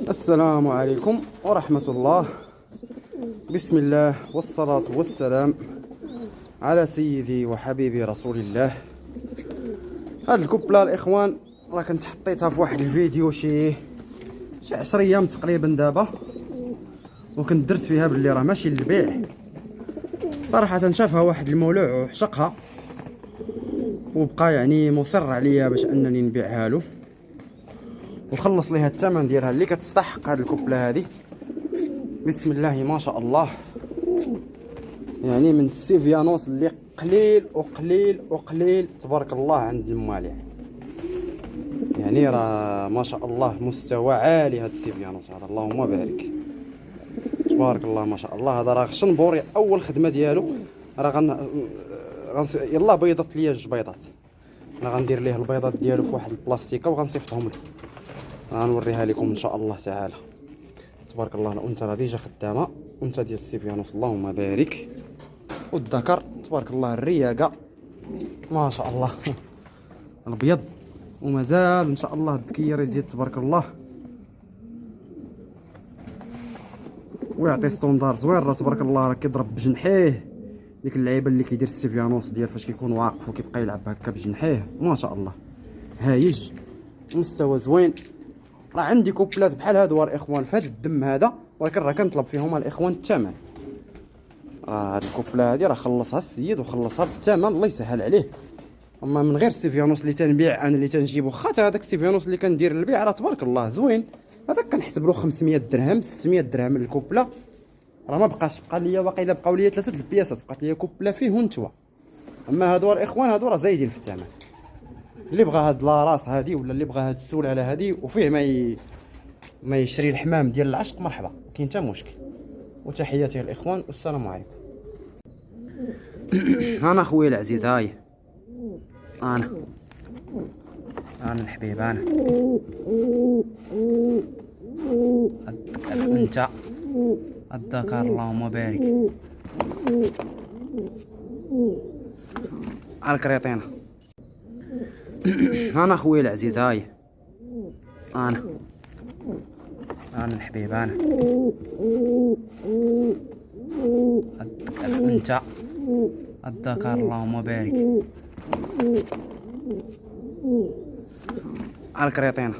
السلام عليكم ورحمة الله. بسم الله والصلاة والسلام على سيدي وحبيبي رسول الله. هاد الكوبلا الاخوان راه كنت حطيتها في واحد الفيديو شي 10 ايام تقريبا دابا، وكنت درت فيها باللي راه ماشي للبيع. صراحة شافها واحد المولوع وعشقها وبقى يعني مصر عليا باش انني نبيعها له وخلص ليها الثمن ديالها اللي كتستحق هاد الكوبلا هادي. بسم الله ما شاء الله، يعني من السيفيانوس اللي قليل وقليل وقليل تبارك الله عند المالع. يعني راه ما شاء الله مستوى عالي هاد السيفيانوس هذا، اللهم بارك تبارك الله ما شاء الله. هذا راه شنبوري اول خدمه ديالو. راه يلا بيضت ليا جوج بيضات، انا غندير ليه البيضات ديالو في واحد البلاستيكه وغنصيفطهم له، غنوريها لكم ان شاء الله تعالى. تبارك الله الانثى راه ديجا خدامه، انثى ديال السيفيانوس اللهم بارك، والذكر تبارك الله الرياقه ما شاء الله الابيض، ومازال ان شاء الله الذكيه يزيد تبارك الله ويعطي ستوندار زوين. راه تبارك الله راه كيضرب بجنحيه، ديك اللعيبه اللي كيدير السيفيانوس ديال فاش كيكون واقف وكيبقى يلعب هكا بجنحيه ما شاء الله هايج، مستوى زوين. راه عندي كوبلات بحال هادو الاخوان في هذا الدم هذا، ولكن راه كنطلب فيهم الاخوان الثمن. راه هاد الكوبلا هادي راه خلصها السيد وخلصها بالثمن الله يسهل عليه. اما من غير السيفيانوس اللي تنبيع انا اللي تنجيبو، خاطر هذاك السيفيانوس اللي كندير للبيع راه تبارك الله زوين، هذاك كنحسب له 500 درهم 600 درهم الكوبلا. راه ما بقاش، بقى ليا واقيلا بقاو ليا 3 البياسات، بقات ليا كوبلا فيه ونتوى. اما هادو الاخوان هادو راه زايدين في الثمن. اللي بغى هاد لاراس هادي ولا اللي بغى هاد السلاله هادي وفيه ما يشري الحمام ديال العشق مرحبا، كاين حتى مشكل. وتحياتي الاخوان والسلام عليكم. انا خويا العزيز، هاي انا الحبيب، انا انت الذكر اللهم بارك على الكريطينه. انا خويا العزيز، هاي انا الحبيب، انا انت الذكر اللهم بارك على الكريطينه.